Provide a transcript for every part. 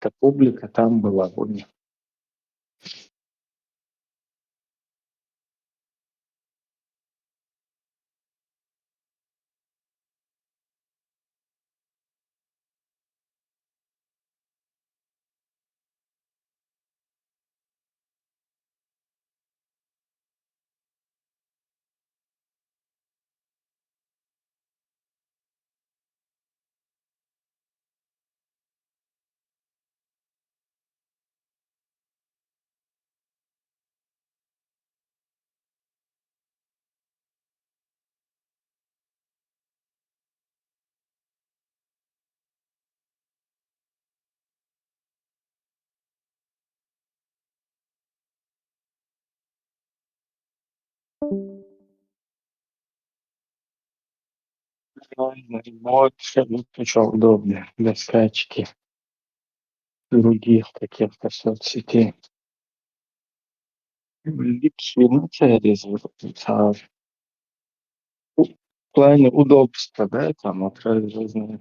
эта публика там была у них. Вот, очень удобно для скачки других каких-то соцсетей. Липси, ну, через в плане удобства, да, там от разные.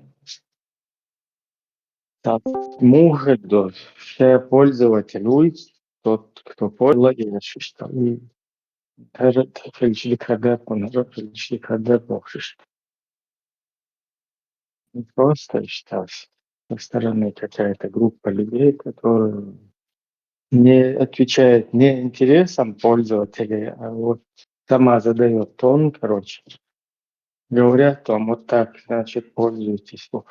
Так, может, да, все пользователь, тот, кто пользуется, что и даже пришли когда он уже пришли когда можешь. Не просто сейчас со стороны какая-то группа людей, которые не отвечает не интересам пользователей, а вот сама задает тон, короче. Говорят вам вот так, значит, пользуйтесь. Вот.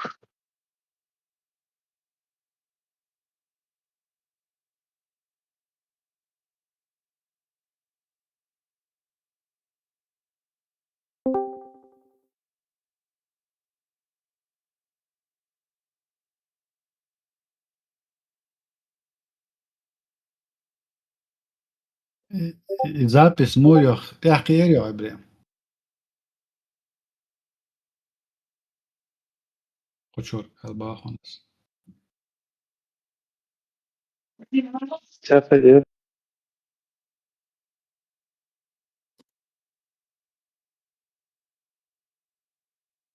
запись مويخ تحكي يا إبراهيم قشور الباخونس Сейчас пойдет.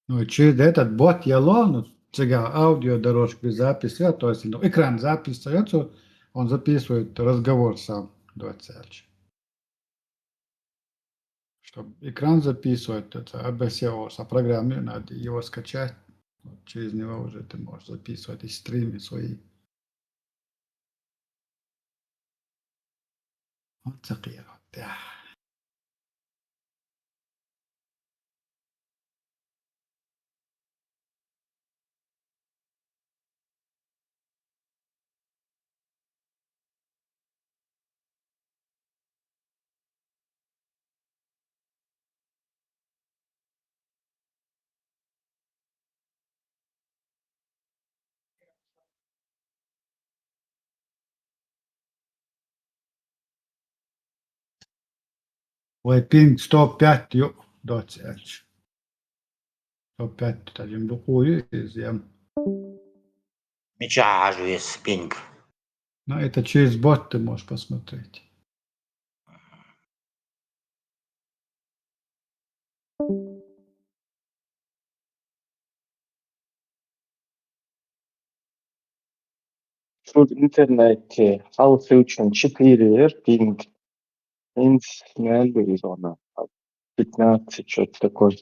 Ну, через этот бот яло, ну, сега аудиодорожку запись, то есть ну, экран записывается, он записывает разговор сам, 20. Чтобы экран записывать, это ABCO, а программе надо его скачать, вот через него уже ты можешь записывать и стримы свои. Вот такие вот, да. Vai ping 105 jo, 20. 105, tajim блокую изъем. Мечажуес пинг. Но это через бот ты можешь посмотреть. В интернете Alfusion 4 пинг, Инснелли зона 15, что-то такое.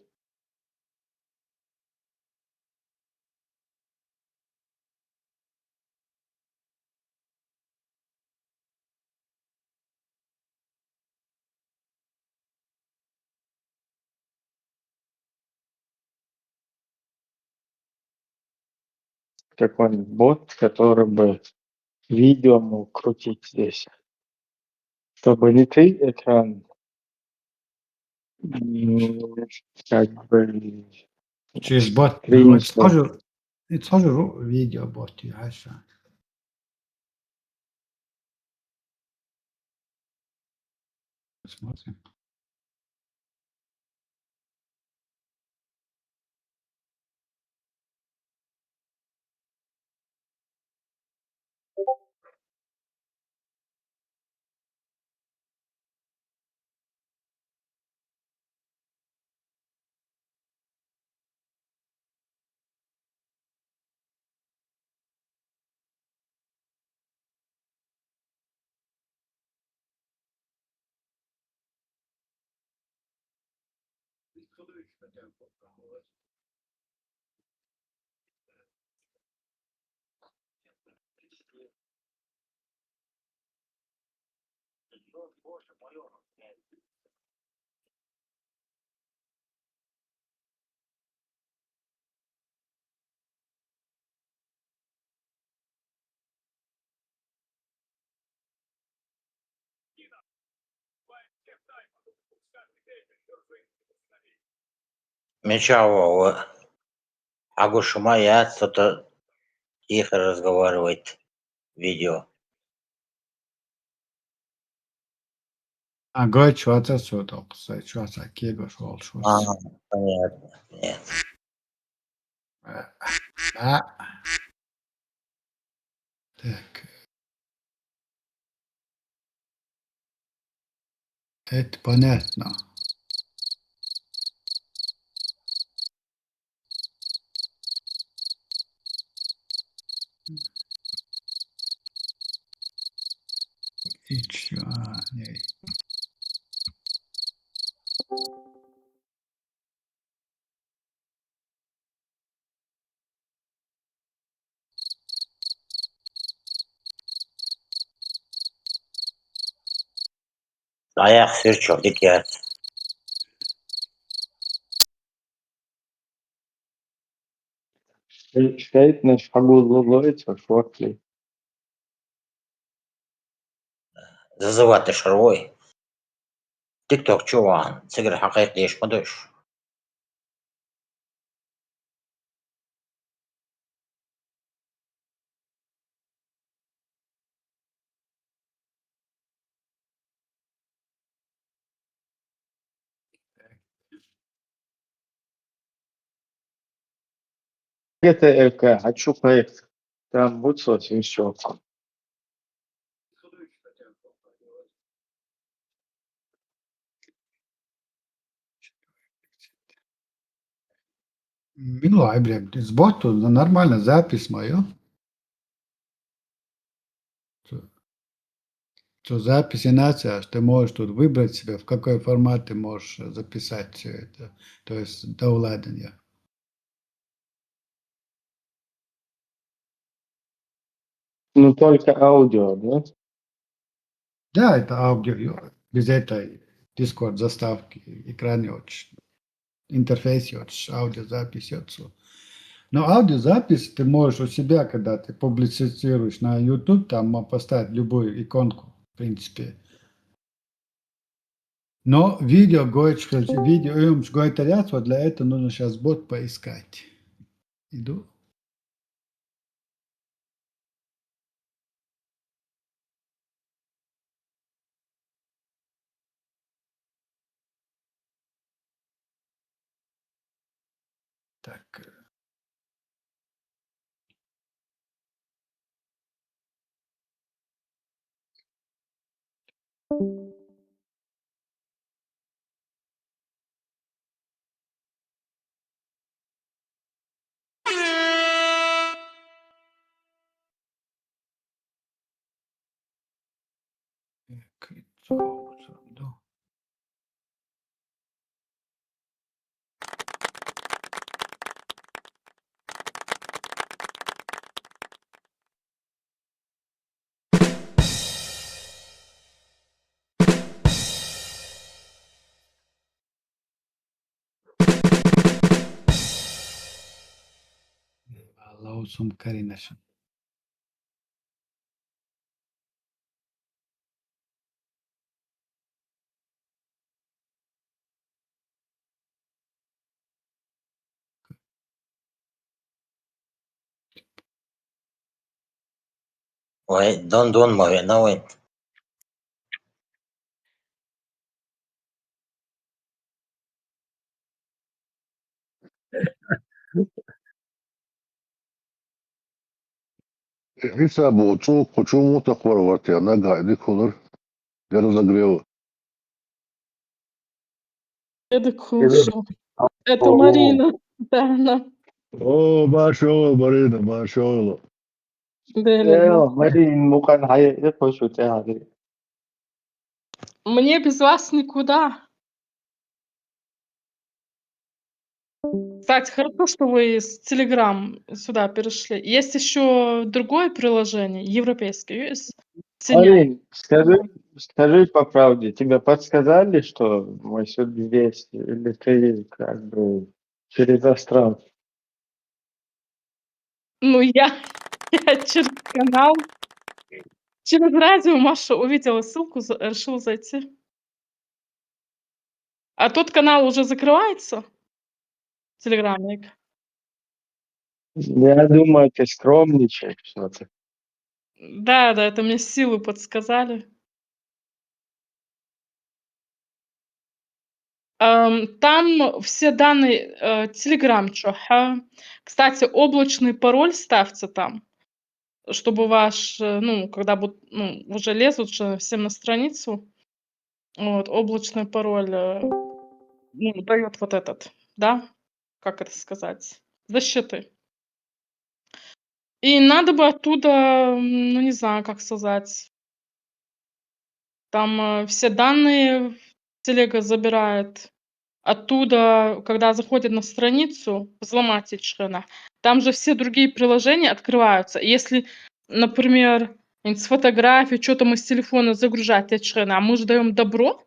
Какой-нибудь бот, который бы видео мог крутить здесь. Чтобы не ты экран, как бы Через бот. Ну, скрин, что это тоже видео бот, ясно. Посмотрим. Мечава, Агушумая что-то тихо разговаривает. Видео. Гой чуаца соток, чуаца кего шолшус. Понятно. Нет. Так. Это понятно. И чё? Не. Ayak sürçüyor dikkat. Steht nicht Leute, Sportlich. Зазывати шарвой. Тик-ток чуван. Сигар حقيقي ايش مدوش. Это хочу проект. Там будет еще. Мило, блядь, с боту нормально запись мою. То записи начал, ты можешь тут выбрать себе, в какой формат ты можешь записать все это. То есть до владения. Ну, только аудио, да? Да, это аудио. Без этой Discord заставки, экране очень. Интерфейсе очень, аудиозапись очень. Но аудиозапись ты можешь у себя, когда ты публицируешь на YouTube, там поставить любую иконку, в принципе. Но видео, видео, вот для этого нужно сейчас бот поискать. Иду. Так. Lawsum Karinashin. Ой, дон мой, новый. Хисабу, почему так ворвать? Она гайды кулар. Я разогрел. Это хорошо. Это Ого. Марина. Да, она. О, машалlah, Марина, машалlah. Да. Марин, мукан хай, это хочу тебя. Мне без вас никуда. Кстати, хорошо, что вы с Telegram сюда перешли. Есть еще другое приложение, европейское, есть Синявы. Арин, скажи по правде, тебе подсказали, что мой суд здесь, или ты как бы через астрал? Ну, я через канал, через радио Маша увидела ссылку, решила зайти. А тот канал уже закрывается? Телеграмник. Я думаю, ты скромничаешь что-то. Да, это мне силы подсказали. Там все данные, Telegram чоха. Кстати, облачный пароль ставьте там, чтобы ну, когда уже лезут же всем на страницу, вот, облачный пароль, ну, даёт вот этот, да, как это сказать, защиты. И надо бы оттуда, ну, не знаю, как сказать, там, все данные телега забирает. Оттуда, когда заходят на страницу, взломать ичхана, там же все другие приложения открываются. Если, например, с фотографий, что там из телефона загружать ичхана, а мы же даем добро,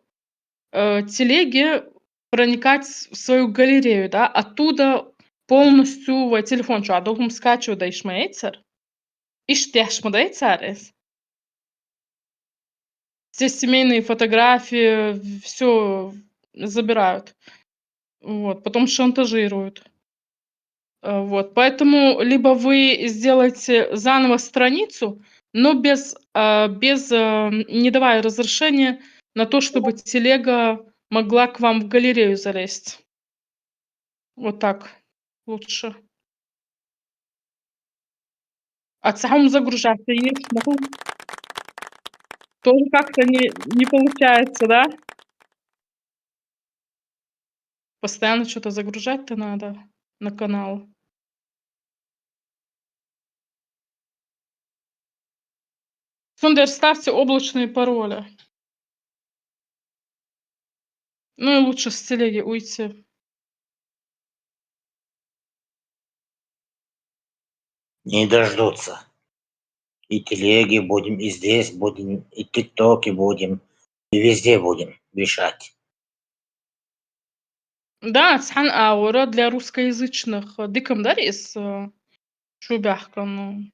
телеге проникать в свою галерею, да, оттуда полностью в телефон, что, а долгом скачивать да ишмейцер, иштяшмадайцарес. Все семейные фотографии, все забирают. Вот, потом шантажируют. Вот, поэтому либо вы сделаете заново страницу, но не давая разрешения на то, чтобы телега могла к вам в галерею залезть. Вот так лучше. А сам загружаться есть могу. Тоже как-то не получается, да? Постоянно что то загружать-то надо на канал. Сундер, ставьте облачные пароли. Ну и лучше с телеги уйти. Не дождутся. И телеги будем, и здесь будем, и тиктоки будем, и везде будем вешать. Да, цхан аура для русскоязычных дикамдарис шубяхкану.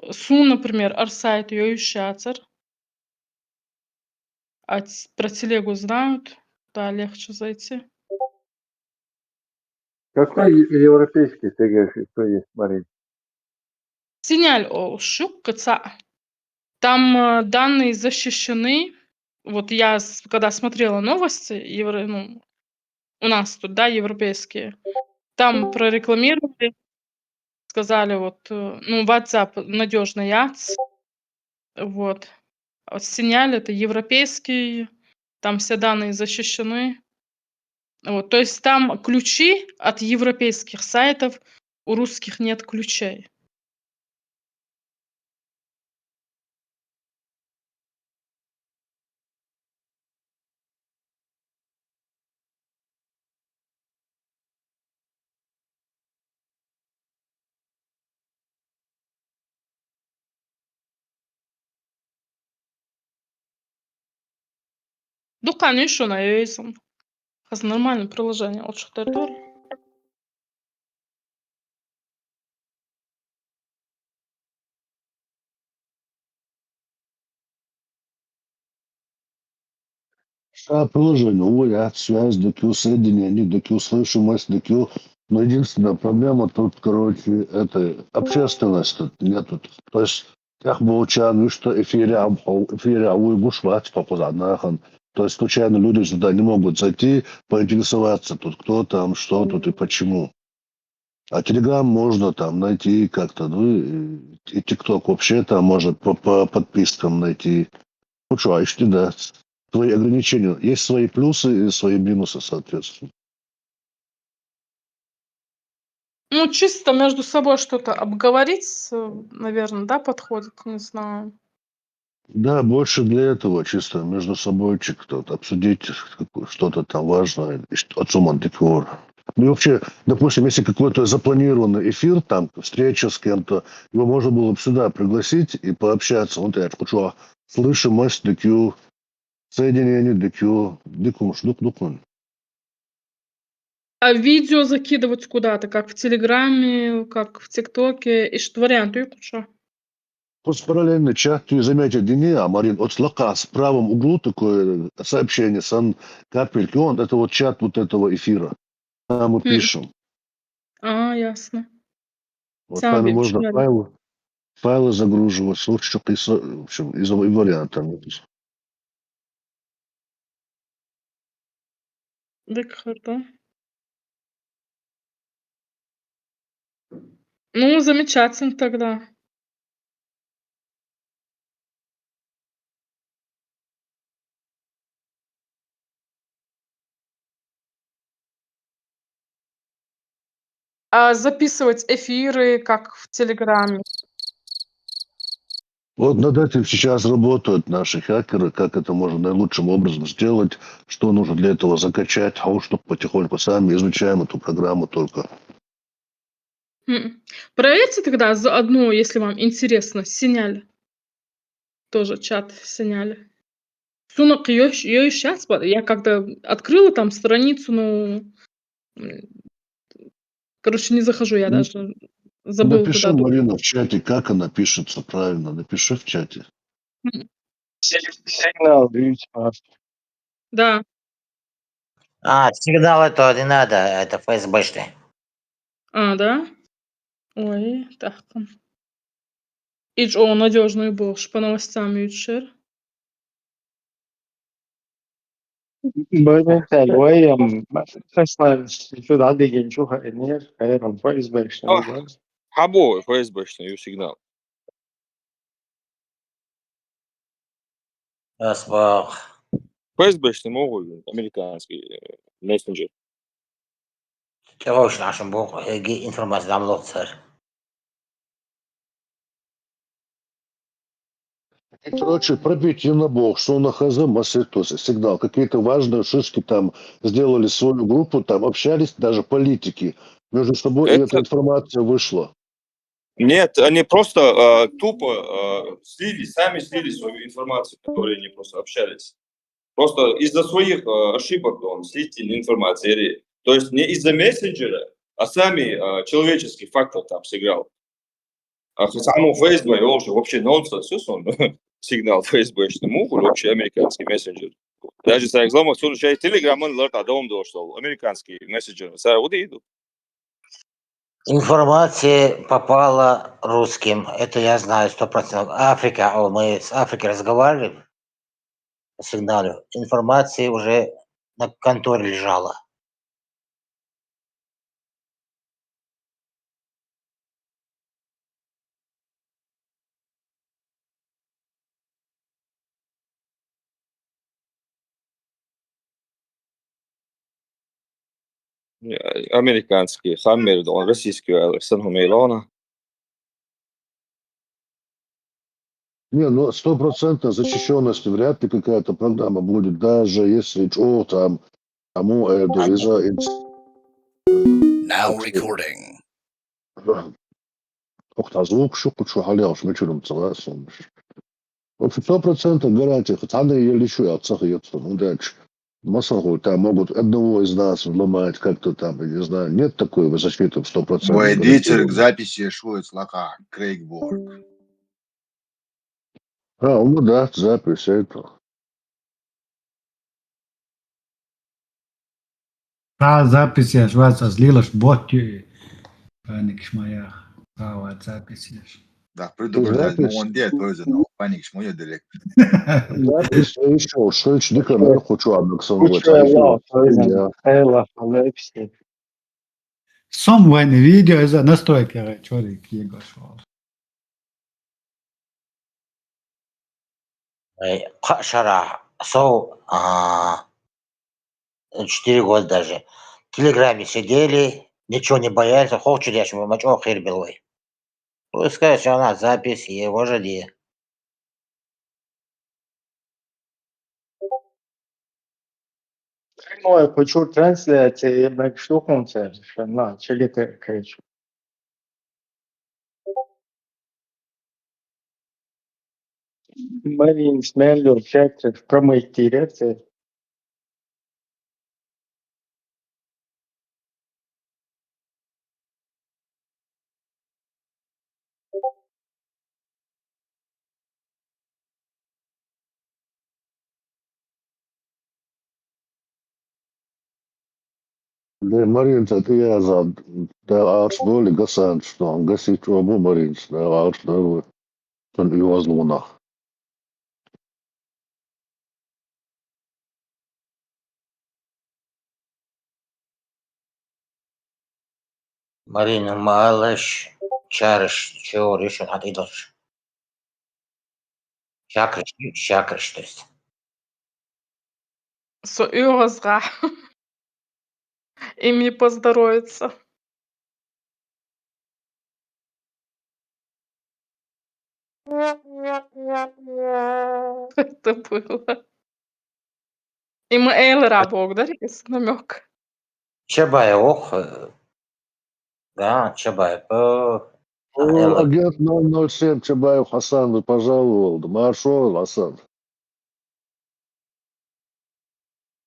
Су, например, арсайт ёющацер. А про телегу знают, да, легче зайти. Какой европейский ТГ, что есть, Марин? Синяль о шуккаца. Там данные защищены. Вот я, когда смотрела новости, ну, у нас тут, да, европейские, там прорекламировали, сказали, вот, ну, WhatsApp надежный яц, вот. А Синяль это европейский, там все данные защищены. Вот, то есть там ключи от европейских сайтов, у русских нет ключей. Ну, конечно, на iOS. Нормальное приложение. Вот что это. Приложение, уволят, связь, докю, соединение, докю, слышимость, докю. Но единственная проблема тут, короче, это общественность тут нету. То есть, как бы участвую, что эфире уйбушвать по позадахан. То есть, случайно люди сюда не могут зайти, поинтересоваться тут, кто там, что тут и почему. А Телеграм можно там найти как-то, ну и ТикТок вообще там можно по подпискам найти. Ну что, а еще да, свои ограничения. Есть свои плюсы и свои минусы, соответственно. Ну, чисто между собой что-то обговорить, наверное, да, подходит, не знаю. Да, больше для этого, чисто между собой кто-то обсудить что-то там важное. Отцом антикор. Ну и вообще, допустим, если какой-то запланированный эфир, там, встреча с кем-то, его можно было бы сюда пригласить и пообщаться. Вот я хочу слышимость, дикю, соединение, дикю, дикум, шдук-дукун. А видео закидывать куда-то, как в Телеграме, как в ТикТоке, и что вариант что? Просто параллельно чат, ты заметил, не, а Марин, от слака в правом углу такое сообщение, сан капельки, он, это вот чат вот этого эфира. Там мы пишем. Ясно. Вот Сам там и видишь, можно реально. файлы загруживать, слушай, что в общем, из варианта. Да. Ну, замечательно тогда. А записывать эфиры, как в Телеграме? Вот над этим сейчас работают наши хакеры, как это можно наилучшим образом сделать, что нужно для этого закачать, а уж чтобы потихоньку сами изучаем эту программу только. Проверьте тогда заодно, если вам интересно, Синяль. Тоже чат Синяль. Сунок ее сейчас, я как-то открыла там страницу, но, короче, не захожу, я даже забыла Напиши, туда Марина, в чате, как она пишется правильно. Напиши в чате. Сигнал, видите, Да. Сигнал это не надо, это ФСБшный. Да? Ой, так. Ич, о, надежный был, по новостям Ючер. Байментал ويم مثلا في عندي نشوفها إنير غالبا كويس باش نقول Хабо, ФСБшный ее сигнал. ФСБшный могут, американский мессенджер. Чего нашим бог информация дамлот, сэр. И, короче, пробить им на бог, что на ХЗ масситосы, сигнал. Какие-то важные шишки там сделали свою группу, там общались даже политики между собой, и эта Это информация вышла. нет, они просто тупо сами слили свою информацию, которой они просто общались. Просто из-за своих ошибок он слили информацию. То есть не из-за мессенджера, а сами человеческий фактор там сыграл. А само ФСБ, он же вообще нонсенс, он сигнал ФСБшный мух, или вообще американский мессенджер. Даже с рекламой, что же Telegram, он лорд Адам дошел, американский мессенджер. Сауди. Информация попала русским, это я знаю 100%. Африка, мы с Африкой разговаривали по сигналу, информация уже на конторе лежала. Американский, Хаммер, он российский, Александр Мейлона. Не, ну 100% защищенности вряд ли какая-то программа будет, даже если там тому из-за Now recording. звук шо халял, шмечуром целасом. В общем, 100% гарантия, хоть она ее лечу, я отсахается, ну дальше. Массагу там могут одного из нас взломать как-то там, я не знаю, нет такой защиты в 100% Водитель к гарантированной. записи шует слака. Крейгборг. Ну да, запись это. запись я вас злила, боти. Паник моя. Запись я. Да, предупреждать, но он делает пользу, но паник мой директ. Запись еще, что еще дика Да. хочу Куча обнаксовывать. лав, хейла, лепси. Somewhere видео из настройки, чорик, его шел. Шара, 4 года даже. В Телеграме сидели, ничего не боялись, хочет я, чтобы мочь охер белой. Пускай что она запись его же де. Nu, почув трансляції, як штуком це, що на, чили ти кричу. Марін Смеллер, Чекер, в прямой ефірі, це De Marins, это я за. Да, аршнули гасан, что он гасит обу Маринс, да, аршнули. Он его злунах. Marina Malash, Charish, чего решил, а ты идешь? Чакриш, то есть. Så øresra. Им не поздоровится. Это было. Им Эйлера благодарит намек. Чабай, ох, да, Чабай, Агент 007 Чабаев Хасан вы пожаловал. Да маршал Хасан.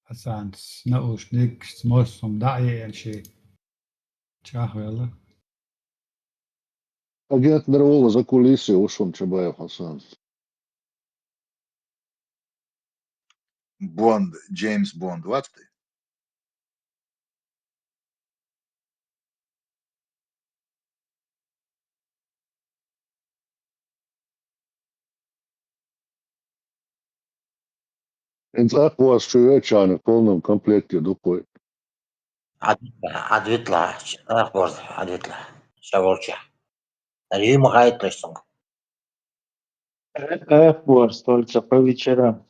Hasans nausnik smås som daje en şey. Çahvela. Агент мирового закулисья ушел Чабаев Хасан. Бонд, Джеймс Бонд, вот ты. Инцах у вас чуечаны в полном комплекте дукой. Адвитла, ах, боже, Адвитла, Шаволча. Рим гайд, то есть он. Airforce только по вечерам.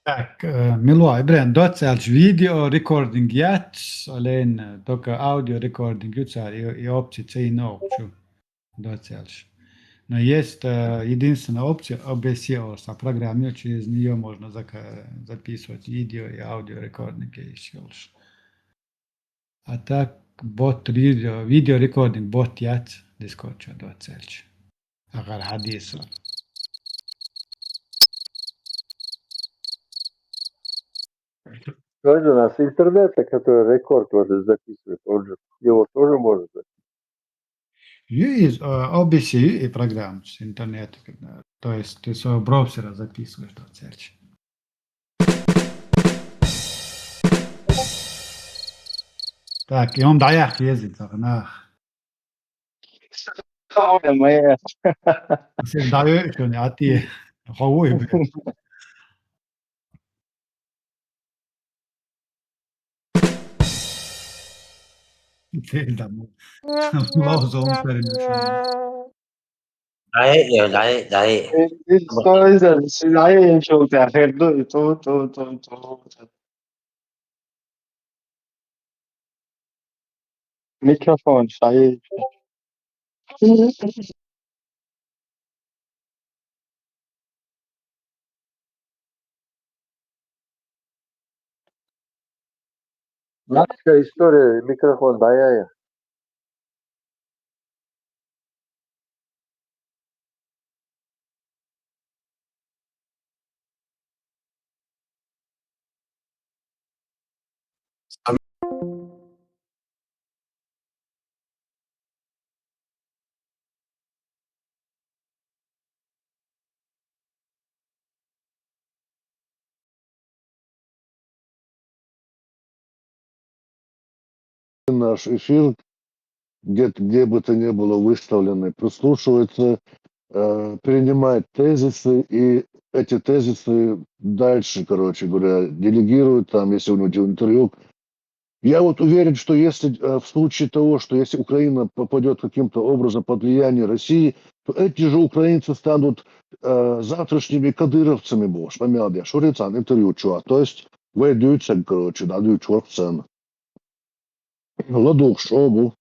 Tak, Milua, Ibren, docels video recording jats, alleen toka audio recording jutsar i opcii цей на опцию docels. Но есть единственная опция OBS, программе, через нее можно записывать видео и аудио рекординги еще лучше. А так, bot video recording bot jats, Discord docels. Agar hadis. Скажи, у нас интернет, который рекорд может записывать, он же его тоже может записывать. Есть OBS и программ с интернета, то есть ты своего браузера записываешь до цельчи. Так, и он даях ездит, нах. Моя. Все даю, что не, а ты хавой, блин. Ты там лаузом перемешал. Дай. Стоит, сюда что ты ахерду, то. Mikrofon, şayet. Наша история, микрофон, да, я. наш эфир, где бы то ни было выставлены, прислушивается, принимает тезисы, и эти тезисы дальше, короче говоря, делегируют, там, если у него интервью. Я вот уверен, что если в случае того, что если Украина попадет каким-то образом под влияние России, то эти же украинцы станут завтрашними кадыровцами, boš, pamēldie, šorīcān intervju čo, то есть вы дюйцен, короче, да, дюйчорцен. Ладух, шобу.